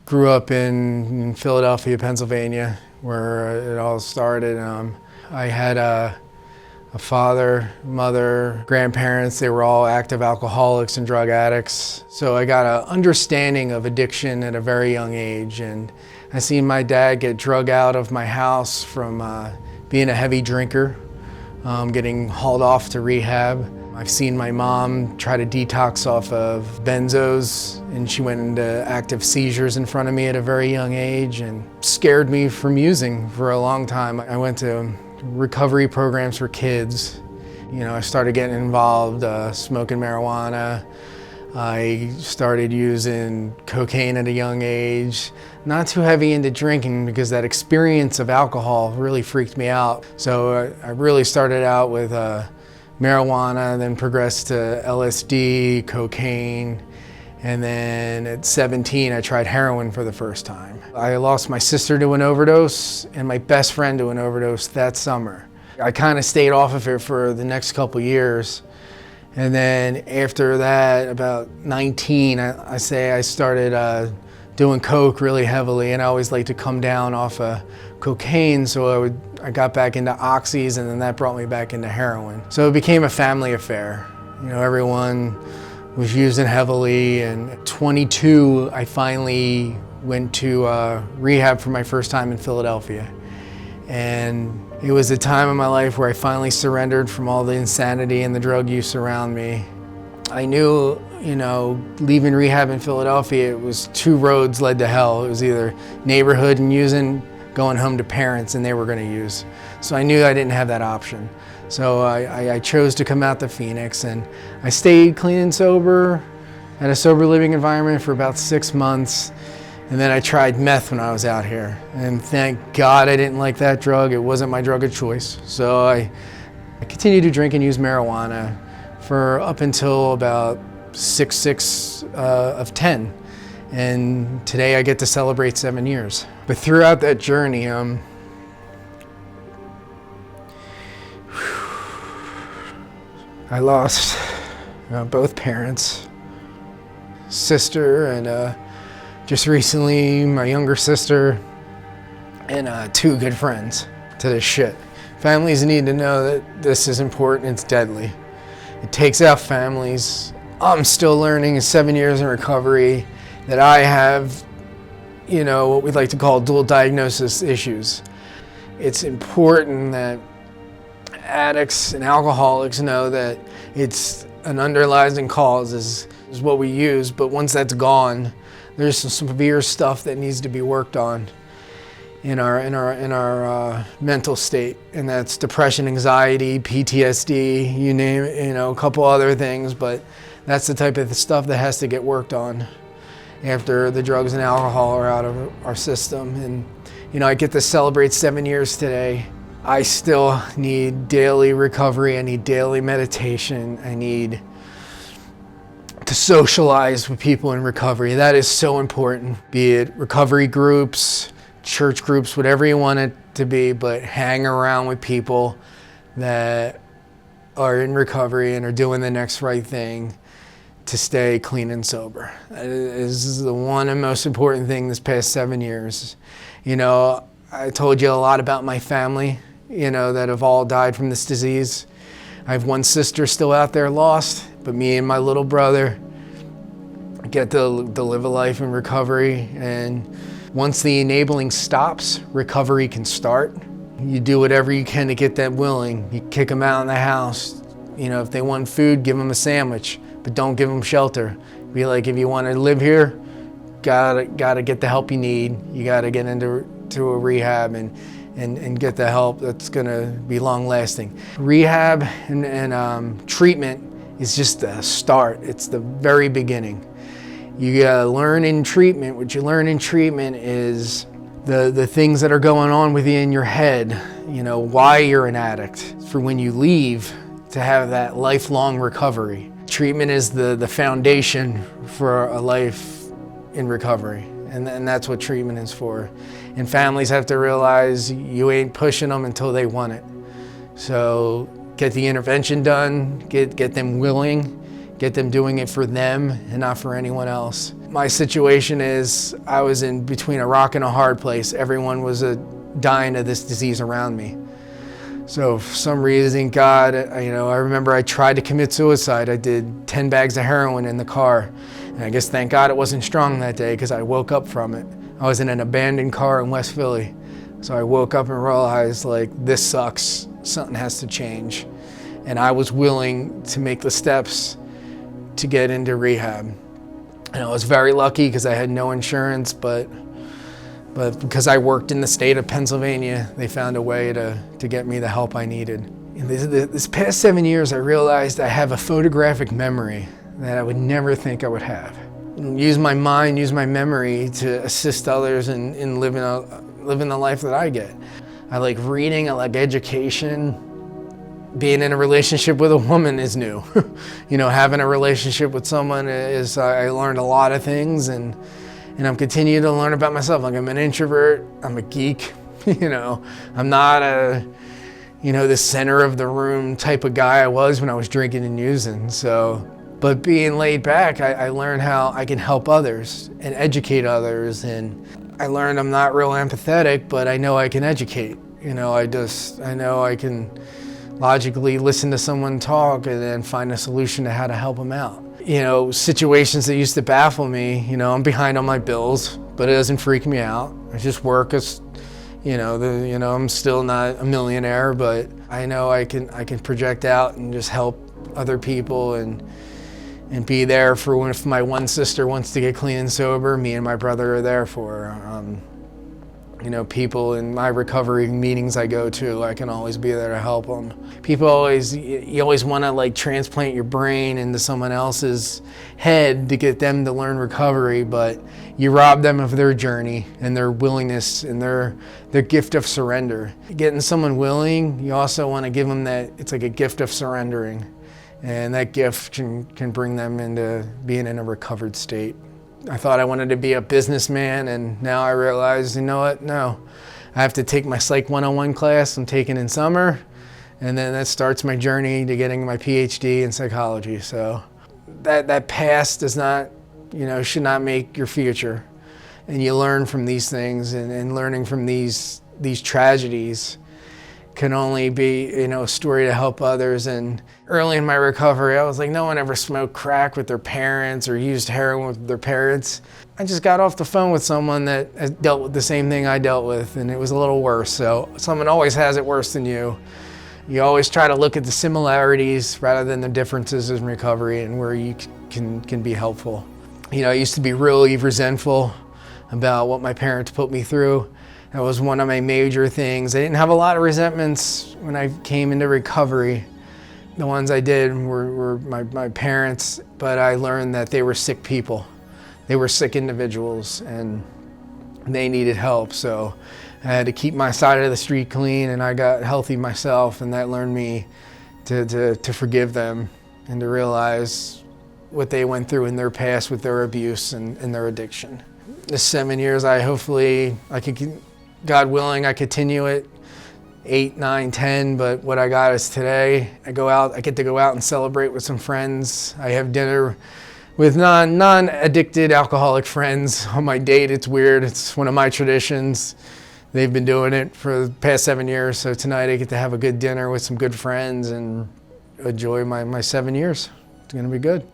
Grew up in Philadelphia, Pennsylvania, where it all started. I had a father, mother, grandparents. They were all active alcoholics and drug addicts. So I got an understanding of addiction at a very young age. And I seen my dad get drug out of my house from being a heavy drinker, getting hauled off to rehab. I've seen my mom try to detox off of benzos, and she went into active seizures in front of me at a very young age and scared me from using for a long time. I went to recovery programs for kids. You know, I started getting involved smoking marijuana. I started using cocaine at a young age. Not too heavy into drinking because that experience of alcohol really freaked me out. So I really started out with marijuana, then progressed to LSD, cocaine, and then at 17 I tried heroin for the first time. I lost my sister to an overdose and my best friend to an overdose that summer. I kind of stayed off of it for the next couple years, and then after that, about 19, I started doing coke really heavily, and I always liked to come down off of cocaine, so I got back into oxys, and then that brought me back into heroin. So it became a family affair. You know, everyone was using heavily, and at 22, I finally went to rehab for my first time in Philadelphia. And it was a time in my life where I finally surrendered from all the insanity and the drug use around me. I knew, you know, leaving rehab in Philadelphia, it was two roads led to hell. It was either neighborhood and using, going home to parents and they were gonna use. So I knew I didn't have that option. So I chose to come out to Phoenix, and I stayed clean and sober at a sober living environment for about 6 months. And then I tried meth when I was out here. And thank God I didn't like that drug. It wasn't my drug of choice. So I continued to drink and use marijuana for up until about 6 of 10. And today I get to celebrate 7 years. But throughout that journey, I lost both parents, sister, and just recently my younger sister, and 2 good friends to this shit. Families need to know that this is important, it's deadly. It takes out families. I'm still learning in 7 years in recovery that I have, you know, what we'd like to call dual diagnosis issues. It's important that addicts and alcoholics know that it's an underlying cause is what we use, but once that's gone, there's some severe stuff that needs to be worked on in our mental state, and that's depression, anxiety, PTSD, you name it, you know, a couple other things, but that's the type of stuff that has to get worked on after the drugs and alcohol are out of our system. And you know, I get to celebrate 7 years today. I still need daily recovery, I need daily meditation, I need to socialize with people in recovery. That is so important, be it recovery groups, church groups, whatever you want it to be, but hang around with people that are in recovery and are doing the next right thing to stay clean and sober. That is the one and most important thing this past 7 years. You know, I told you a lot about my family, you know, that have all died from this disease. I have one sister still out there lost, but me and my little brother get to live a life in recovery. And once the enabling stops, recovery can start. You do whatever you can to get them willing. You kick them out in the house. You know, if they want food, give them a sandwich, but don't give them shelter. Be like, if you want to live here, gotta get the help you need. You gotta get into a rehab and get the help that's gonna be long lasting. Rehab and treatment is just the start. It's the very beginning. You gotta learn in treatment. What you learn in treatment is the things that are going on within your head, you know, why you're an addict, for when you leave to have that lifelong recovery. Treatment is the foundation for a life in recovery, and that's what treatment is for. And families have to realize you ain't pushing them until they want it. So get the intervention done, get them willing, get them doing it for them and not for anyone else. My situation is I was in between a rock and a hard place. Everyone was dying of this disease around me. So for some reason, God, I remember I tried to commit suicide. I did 10 bags of heroin in the car. And I guess thank God it wasn't strong that day because I woke up from it. I was in an abandoned car in West Philly. So I woke up and realized, like, this sucks. Something has to change. And I was willing to make the steps to get into rehab. And I was very lucky because I had no insurance, but because I worked in the state of Pennsylvania, they found a way to get me the help I needed. In this past 7 years, I realized I have a photographic memory that I would never think I would have. Use my mind, use my memory to assist others in living the life that I get. I like reading, I like education. Being in a relationship with a woman is new. Having a relationship with someone is, I learned a lot of things, and I'm continuing to learn about myself. Like, I'm an introvert, I'm a geek, I'm not the center of the room type of guy I was when I was drinking and using. But being laid back, I learned how I can help others and educate others, and I learned I'm not real empathetic, but I know I can educate. I know I can logically listen to someone talk and then find a solution to how to help them out. Situations that used to baffle me, I'm behind on my bills, but it doesn't freak me out. I just work as, I'm still not a millionaire, but I know I can project out and just help other people and be there for when, if my one sister wants to get clean and sober, me and my brother are there for her. People in my recovery meetings I go to, I can always be there to help them. You always want to transplant your brain into someone else's head to get them to learn recovery, but you rob them of their journey and their willingness and their gift of surrender. Getting someone willing, you also want to give them that, it's like a gift of surrendering. And that gift can bring them into being in a recovered state. I thought I wanted to be a businessman, and now I realize, you know what, no. I have to take my Psych 101 class I'm taking in summer, and then that starts my journey to getting my PhD in psychology. So that past does not, should not make your future. And you learn from these things, and learning from these tragedies can only be, a story to help others. And early in my recovery, I was like, no one ever smoked crack with their parents or used heroin with their parents. I just got off the phone with someone that has dealt with the same thing I dealt with, and it was a little worse. So someone always has it worse than you. You always try to look at the similarities rather than the differences in recovery and where you can be helpful. I used to be really resentful about what my parents put me through. That was one of my major things. I didn't have a lot of resentments when I came into recovery. The ones I did were my parents, but I learned that they were sick people. They were sick individuals, and they needed help. So I had to keep my side of the street clean, and I got healthy myself, and that learned me to forgive them and to realize what they went through in their past with their abuse and their addiction. This 7 years, God willing, I continue it 8, 9, 10, but what I got is today. I get to go out and celebrate with some friends. I have dinner with non-addicted alcoholic friends on my date. It's weird. It's one of my traditions. They've been doing it for the past 7 years, so tonight I get to have a good dinner with some good friends and enjoy my 7 years. It's gonna be good.